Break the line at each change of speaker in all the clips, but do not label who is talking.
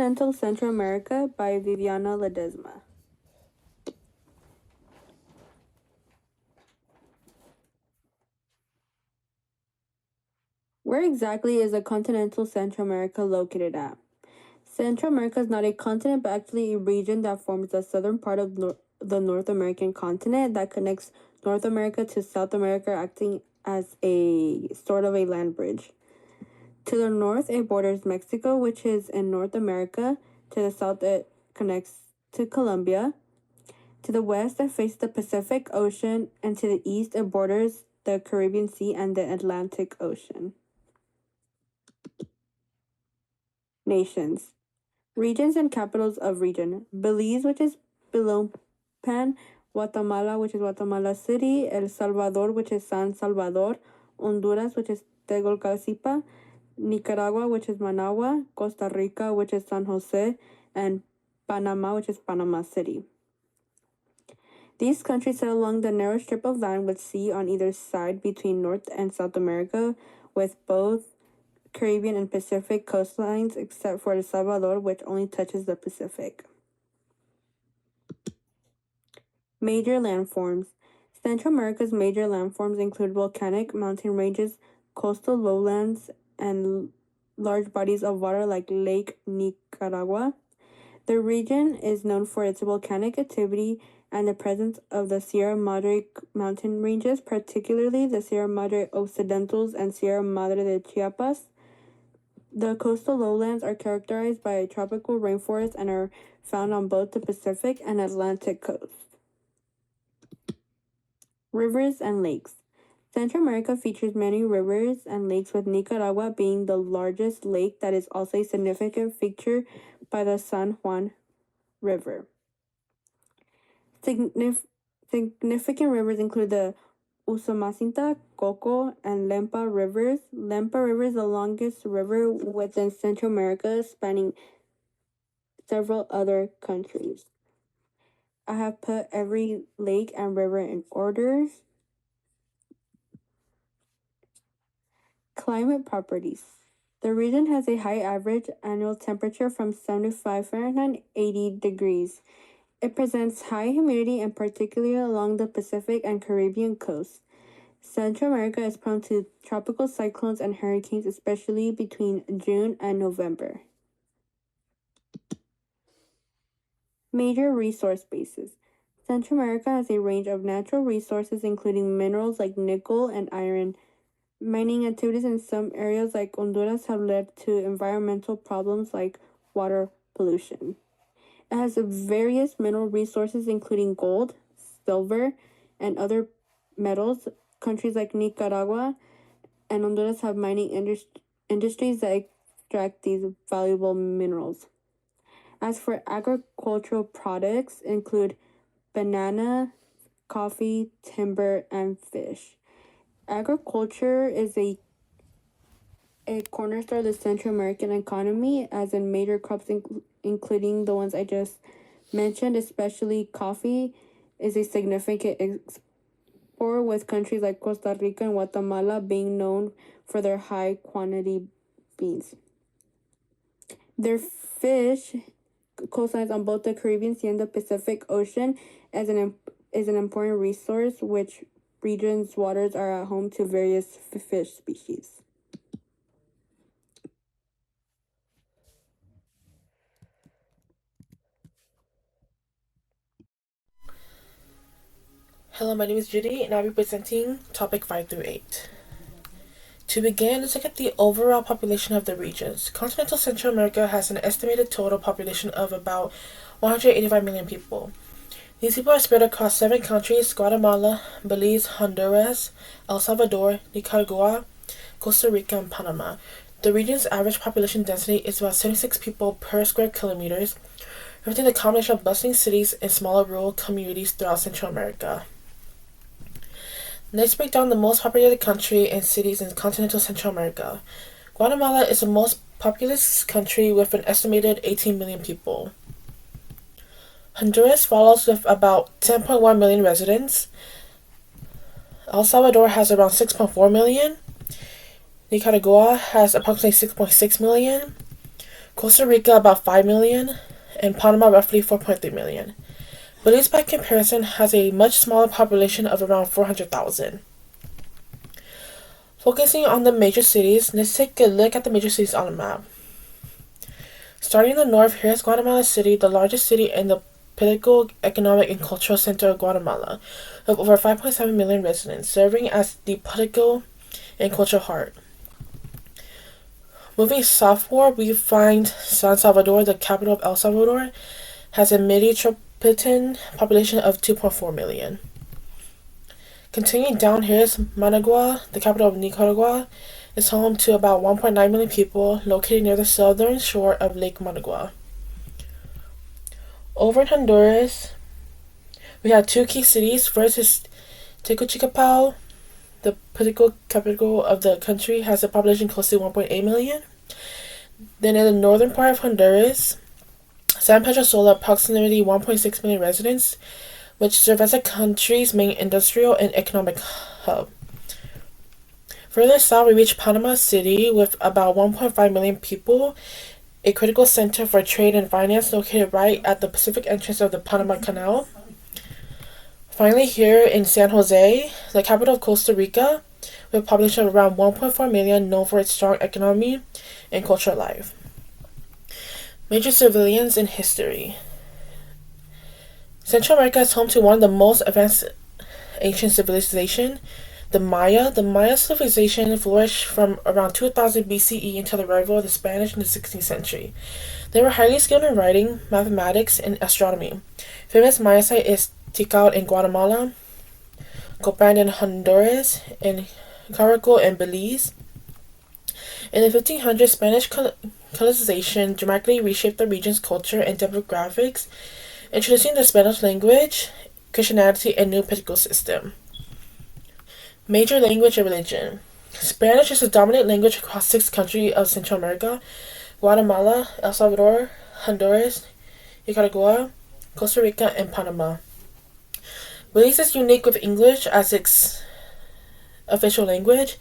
Continental Central America by Viviana Ledesma. Where exactly is the continental Central America located at? Central America is not a continent, but actually a region that forms the southern part of the North American continent that connects North America to South America, acting as a sort of a land bridge. To the north, it borders Mexico, which is in North America. To the south, it connects to Colombia. To the west, it faces the Pacific Ocean, and to the east, it borders the Caribbean Sea and the Atlantic Ocean. Nations. Regions and capitals of region. Belize, which is Belompan. Guatemala, which is Guatemala City. El Salvador, which is San Salvador. Honduras, which is Tegucigalpa. Nicaragua, which is Managua. Costa Rica, which is San Jose. And Panama, which is Panama City. These countries sit along the narrow strip of land with sea on either side between North and South America, with both Caribbean and Pacific coastlines, except for El Salvador, which only touches the Pacific. Major landforms. Central America's major landforms include volcanic mountain ranges, coastal lowlands, and large bodies of water like Lake Nicaragua. The region is known for its volcanic activity and the presence of the Sierra Madre mountain ranges, particularly the Sierra Madre Occidentals and Sierra Madre de Chiapas. The coastal lowlands are characterized by a tropical rainforest and are found on both the Pacific and Atlantic coasts. Rivers and lakes. Central America features many rivers and lakes, with Nicaragua being the largest lake that is also a significant feature by the San Juan River. Significant rivers include the Usumacinta, Coco, and Lempa rivers. Lempa River is the longest river within Central America, spanning several other countries. I have put every lake and river in order. Climate properties. The region has a high average annual temperature from 75 Fahrenheit 80 degrees. It presents high humidity, and particularly along the Pacific and Caribbean coasts. Central America is prone to tropical cyclones and hurricanes, especially between June and November. Major resource bases. Central America has a range of natural resources, including minerals like nickel and iron. Mining activities in some areas like Honduras have led to environmental problems like water pollution. It has various mineral resources, including gold, silver, and other metals. Countries like Nicaragua and Honduras have mining industries that extract these valuable minerals. As for agricultural products, include banana, coffee, timber, and fish. Agriculture is a cornerstone of the Central American economy, as in major crops, including the ones I just mentioned, especially coffee, is a significant export, with countries like Costa Rica and Guatemala being known for their high quantity beans. Their fish coastlines on both the Caribbean Sea and the Pacific Ocean is an important resource, which region's waters are at home to various fish species.
Hello, my name is Judy, and I'll be presenting topic 5 through 8. To begin, let's look at the overall population of the regions. Continental Central America has an estimated total population of about 185 million people. These people are spread across 7 countries: Guatemala, Belize, Honduras, El Salvador, Nicaragua, Costa Rica, and Panama. The region's average population density is about 76 people per square kilometers, reflecting the combination of bustling cities and smaller rural communities throughout Central America. Let's break down the most populated country and cities in continental Central America. Guatemala is the most populous country with an estimated 18 million people. Honduras follows with about 10.1 million residents. El Salvador has around 6.4 million. Nicaragua has approximately 6.6 million. Costa Rica about 5 million, and Panama roughly 4.3 million. Belize by comparison has a much smaller population of around 400,000. Focusing on the major cities, let's take a look at the major cities on the map. Starting in the north, here is Guatemala City, the largest city in the political, economic, and cultural center of Guatemala, with over 5.7 million residents, serving as the political and cultural heart. Moving southward, we find San Salvador, the capital of El Salvador, has a metropolitan population of 2.4 million. Continuing down here is Managua, the capital of Nicaragua, is home to about 1.9 million people, located near the southern shore of Lake Managua. Over in Honduras, we have two key cities. First is Tegucigalpa, the political capital of the country, has a population close to 1.8 million. Then in the northern part of Honduras, San Pedro Sula, approximately 1.6 million residents, which serve as the country's main industrial and economic hub. Further south, we reach Panama City with about 1.5 million people, a critical center for trade and finance located right at the Pacific entrance of the Panama Canal. Finally, here in San Jose, the capital of Costa Rica, with a population of around 1.4 million, known for its strong economy and cultural life. Major civilians in history. Central America is home to one of the most advanced ancient civilizations, the Maya. The Maya civilization flourished from around 2000 BCE until the arrival of the Spanish in the 16th century. They were highly skilled in writing, mathematics, and astronomy. Famous Maya site is Tikal in Guatemala, Copan in Honduras, and Caracol in Belize. In the 1500s, Spanish colonization dramatically reshaped the region's culture and demographics, introducing the Spanish language, Christianity, and new political system. Major language and religion. Spanish is the dominant language across 6 countries of Central America: Guatemala, El Salvador, Honduras, Nicaragua, Costa Rica, and Panama. Belize is unique with English as its official language.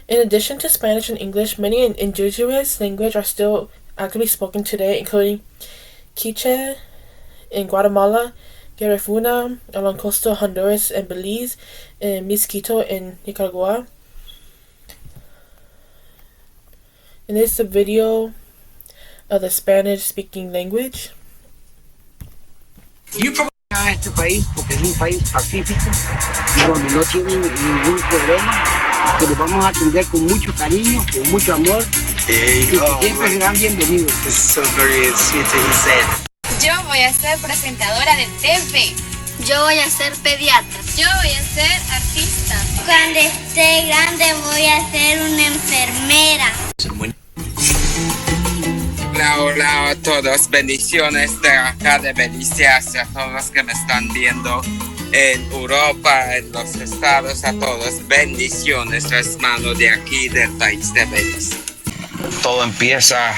In addition to Spanish and English, many indigenous languages are still actively spoken today, including Quiche in Guatemala, Garifuna along coastal Honduras and Belize, and Mixquito in Nicaragua. And this is a video of the Spanish-speaking language.
A este país porque es un país pacífico y donde no tienen ningún problema, que los vamos a atender con mucho cariño, con mucho amor, y que siempre serán bienvenidos.
So very sweet he said.
Yo voy a ser presentadora de TV.
Yo voy a ser pediatra.
Yo voy a ser artista.
Cuando esté grande voy a ser una enfermera.
Hola, hola a todos, bendiciones de acá de Belice, hacia todos los que me están viendo en Europa, en los estados, a todos, bendiciones, hermano de aquí del país de Belice.
Todo empieza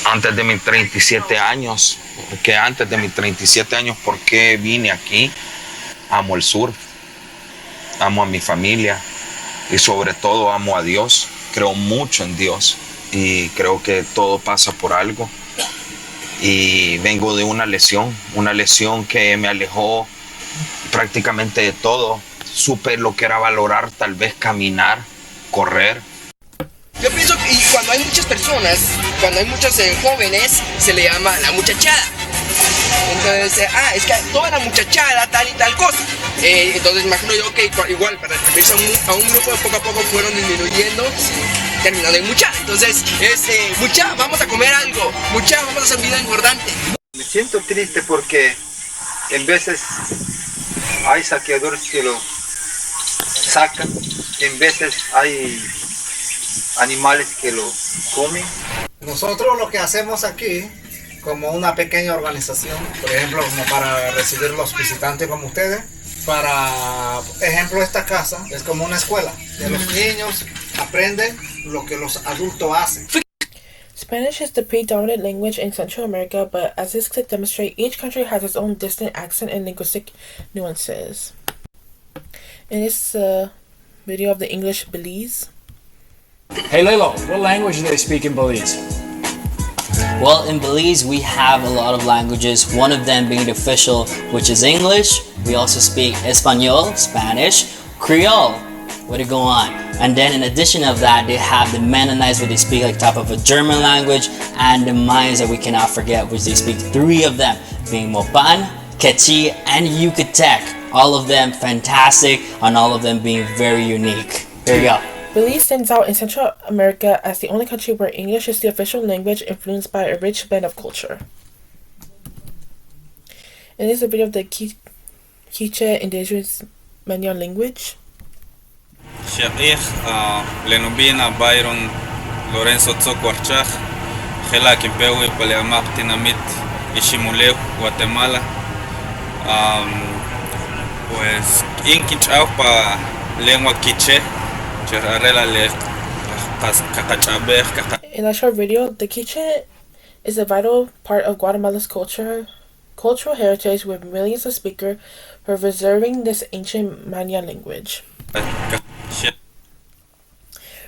antes de mis 37 años, porque antes de mis 37 años, ¿por qué vine aquí? Amo el sur, amo a mi familia y sobre todo amo a Dios, creo mucho en Dios. Y creo que todo pasa por algo. Y vengo de una lesión que me alejó prácticamente de todo. Supe lo que era valorar, tal vez caminar, correr.
Yo pienso que cuando hay muchas personas, cuando hay muchos jóvenes, se le llama la muchachada. Entonces, es que toda la muchachada, tal y tal cosa. Entonces imagino yo que igual para referirse a un grupo de poco a poco fueron disminuyendo, terminando en mucha. Entonces es mucha, vamos a comer algo, mucha, vamos a hacer vida importante.
Me siento triste porque en veces hay saqueadores que lo sacan, en veces hay animales que lo comen.
Nosotros lo que hacemos aquí, como una pequeña organización, por ejemplo, como para recibir los visitantes como ustedes, para ejemplo esta casa es como una escuela, de los niños aprenden lo que los adultos hacen.
Spanish is the predominant language in Central America, but as this clip demonstrates, each country has its own distinct accent and linguistic nuances. And this is a video of the English Belize.
Hey Lilo, what language do they speak in Belize? Well, in Belize, we have a lot of languages, one of them being the official, which is English. We also speak Espanol, Spanish, Creole. Way to go on. And then in addition of that, they have the Mennonites, where they speak like type of a German language, and the Mayans that we cannot forget, which they speak three of them, being Mopan, Quechua, and Yucatec. All of them fantastic, and all of them being very unique. There you go.
Belize stands out in Central America as the only country where English is the official language, influenced by a rich blend of culture. And this is a bit of the Quiche indigenous Manya language.
شقيق لنوبينا بايرون لورينسو تسوك ورشاخ خلا كيمبيوي بالياماق تيناميت Ishimuleu, Guatemala. Pues inkinchao pa lengua quiche, cherarela le
In that short video, the Quiche is a vital part of Guatemala's cultural heritage, with millions of speakers who are preserving this ancient Maya language.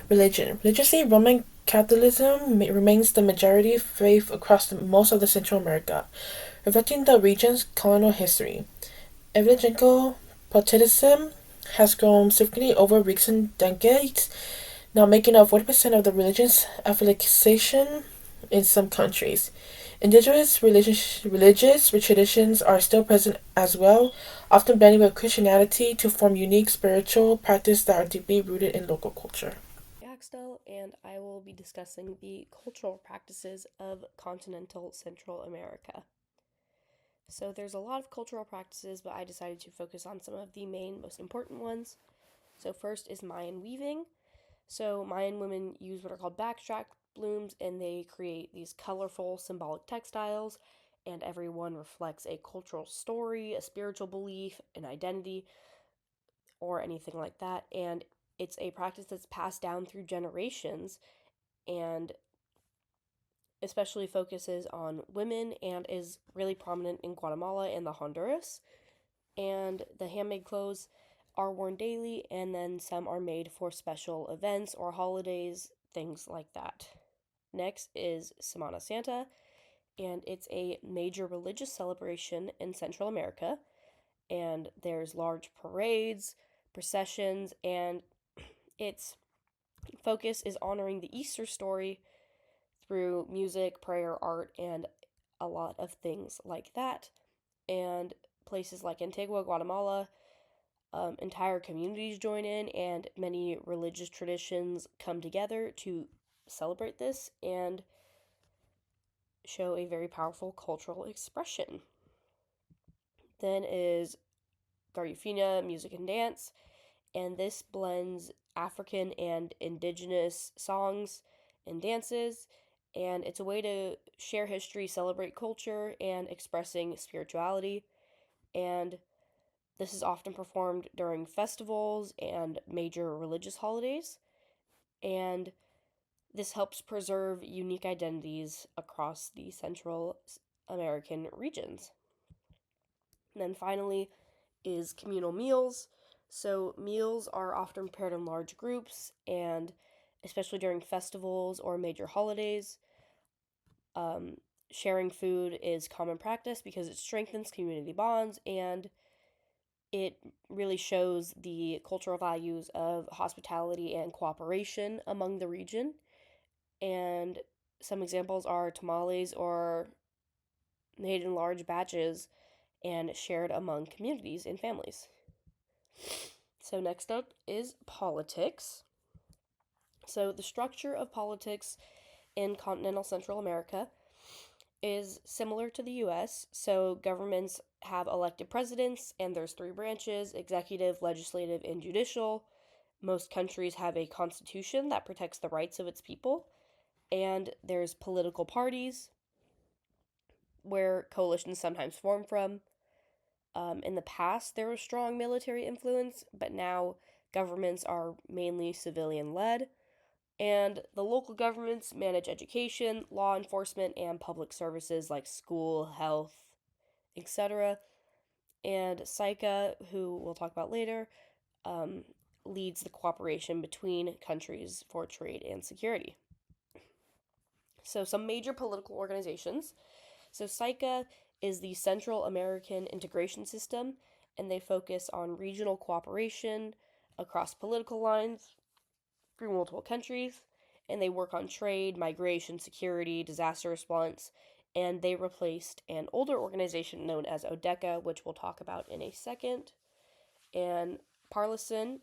Religion. Religiously, Roman Catholicism remains the majority faith across most of the Central America, reflecting the region's colonial history. Evangelical Protestantism has grown significantly over recent decades, now making up 40% of the religion's affiliation in some countries. Indigenous religious traditions are still present as well, often blending with Christianity to form unique spiritual practices that are deeply rooted in local culture.
And I will be discussing the cultural practices of continental Central America. So there's a lot of cultural practices, but I decided to focus on some of the main, most important ones. So first is Mayan weaving. So Mayan women use what are called backstrap looms, and they create these colorful, symbolic textiles, and every one reflects a cultural story, a spiritual belief, an identity, or anything like that. And it's a practice that's passed down through generations, and especially focuses on women, and is really prominent in Guatemala and the Honduras. And the handmade clothes are worn daily, and then some are made for special events or holidays, things like that. Next is Semana Santa, and it's a major religious celebration in Central America, and there's large parades, processions, and its focus is honoring the Easter story through music, prayer, art, and a lot of things like that. And places like Antigua, Guatemala, entire communities join in, and many religious traditions come together to celebrate this and show a very powerful cultural expression. Then is Garifuna, music and dance, and this blends African and indigenous songs and dances, and it's a way to share history, celebrate culture, and expressing spirituality. And this is often performed during festivals and major religious holidays, and this helps preserve unique identities across the Central American regions. And then finally is communal meals. So meals are often prepared in large groups, and especially during festivals or major holidays. Sharing food is common practice because it strengthens community bonds, and it really shows the cultural values of hospitality and cooperation among the region. And some examples are tamales, or made in large batches and shared among communities and families. So next up is politics. So the structure of politics in continental Central America is similar to the US. So governments have elected presidents, and there's three branches: executive, legislative, and judicial. Most countries have a constitution that protects the rights of its people, and there's political parties where coalitions sometimes form from. In the past, there was strong military influence, but now governments are mainly civilian led, and the local governments manage education, law enforcement, and public services like school, health, etc. And SICA, who we'll talk about later, leads the cooperation between countries for trade and security. So some major political organizations. So SICA is the Central American Integration System, and they focus on regional cooperation across political lines through multiple countries, and they work on trade, migration, security, disaster response, and they replaced an older organization known as ODECA, which we'll talk about in a second. And Parlacen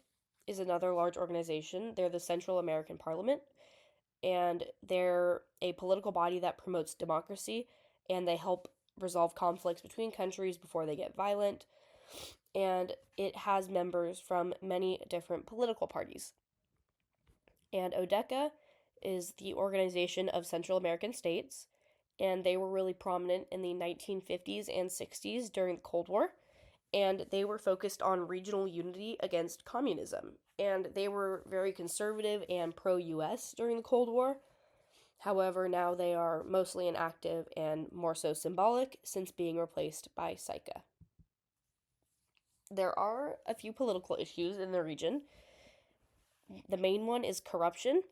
is another large organization. They're the Central American Parliament, and they're a political body that promotes democracy, and they help resolve conflicts between countries before they get violent. And it has members from many different political parties. And ODECA is the Organization of Central American States, and they were really prominent in the 1950s and 60s during the Cold War, and they were focused on regional unity against communism, and they were very conservative and pro-US during the Cold War. However, now they are mostly inactive and more so symbolic since being replaced by SICA. There are a few political issues in the region. The main one is corruption.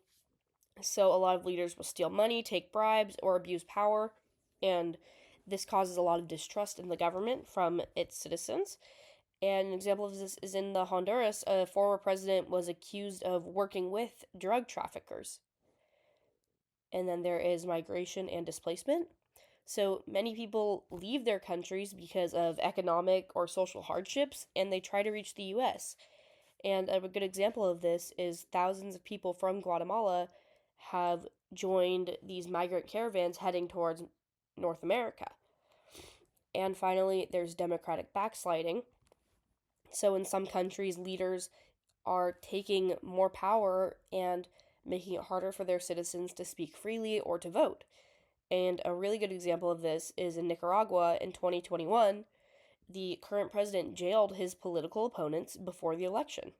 So a lot of leaders will steal money, take bribes, or abuse power, and this causes a lot of distrust in the government from its citizens. And an example of this is in the Honduras, a former president was accused of working with drug traffickers. And then there is migration and displacement. So many people leave their countries because of economic or social hardships, and they try to reach the US. And a good example of this is thousands of people from Guatemala have joined these migrant caravans heading towards North America. And finally, there's democratic backsliding. So in some countries, leaders are taking more power and making it harder for their citizens to speak freely or to vote. And a really good example of this is in Nicaragua in 2021. The current president jailed his political opponents before the election.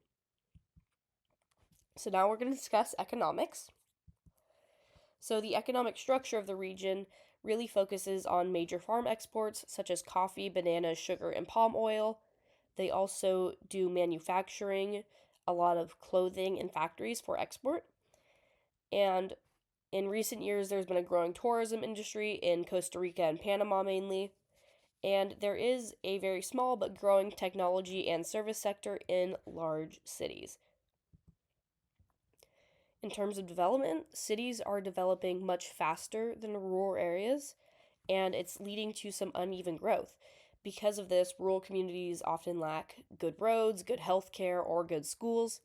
So now we're going to discuss economics. So the economic structure of the region really focuses on major farm exports such as coffee, bananas, sugar, and palm oil. They also do manufacturing, a lot of clothing and factories for export. And in recent years, there's been a growing tourism industry in Costa Rica and Panama mainly. And there is a very small but growing technology and service sector in large cities. In terms of development, cities are developing much faster than rural areas, and it's leading to some uneven growth. Because of this, rural communities often lack good roads, good health care, or good schools,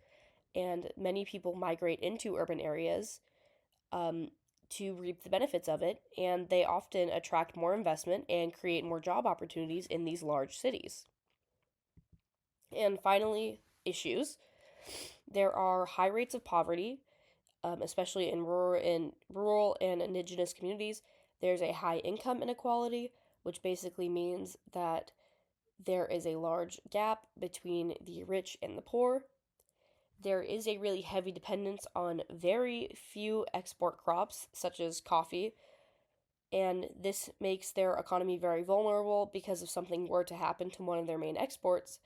and many people migrate into urban areas to reap the benefits of it, and they often attract more investment and create more job opportunities in these large cities. And finally, issues. There are high rates of poverty, especially in rural and indigenous communities. There's a high income inequality, which basically means that there is a large gap between the rich and the poor. There is a really heavy dependence on very few export crops, such as coffee, and this makes their economy very vulnerable because if something were to happen to one of their main exports,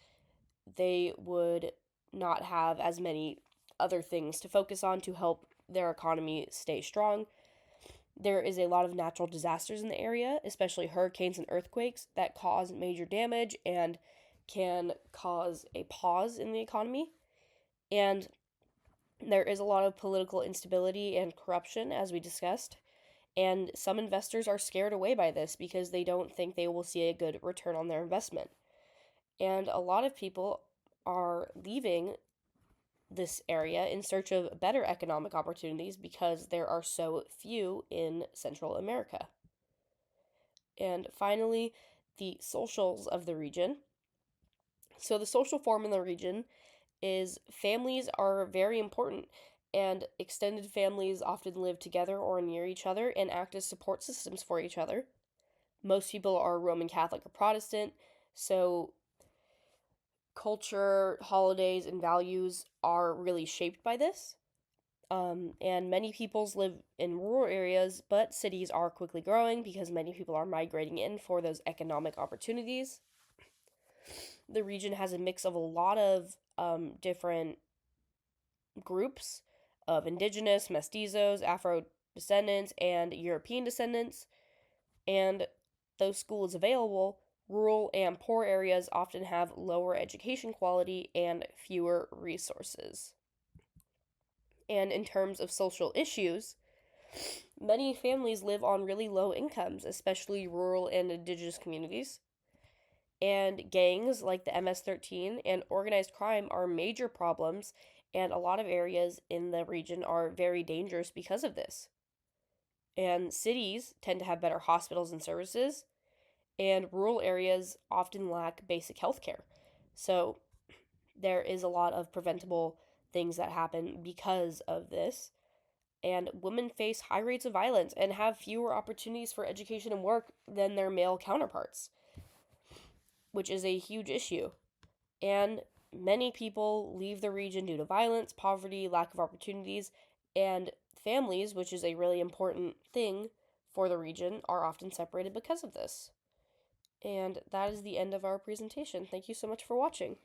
they would not have as many other things to focus on to help their economy stay strong. There is a lot of natural disasters in the area, especially hurricanes and earthquakes, that cause major damage and can cause a pause in the economy. And there is a lot of political instability and corruption, as we discussed. And some investors are scared away by this because they don't think they will see a good return on their investment. And a lot of people are leaving this area in search of better economic opportunities because there are so few in Central America. And finally, the socials of the region. So the social form in the region is families are very important, and extended families often live together or near each other and act as support systems for each other. Most people are Roman Catholic or Protestant, so culture, holidays, and values are really shaped by this. And many peoples live in rural areas, but cities are quickly growing because many people are migrating in for those economic opportunities. The region has a mix of a lot of different groups of indigenous, mestizos, descendants and European descendants, and though school is available, rural and poor areas often have lower education quality and fewer resources. And in terms of social issues, many families live on really low incomes, especially rural and indigenous communities. And gangs like the MS-13 and organized crime are major problems, and a lot of areas in the region are very dangerous because of this. And cities tend to have better hospitals and services, and rural areas often lack basic health care. So there is a lot of preventable things that happen because of this. And women face high rates of violence and have fewer opportunities for education and work than their male counterparts, which is a huge issue. And many people leave the region due to violence, poverty, lack of opportunities, and families, which is a really important thing for the region, are often separated because of this. And that is the end of our presentation. Thank you so much for watching.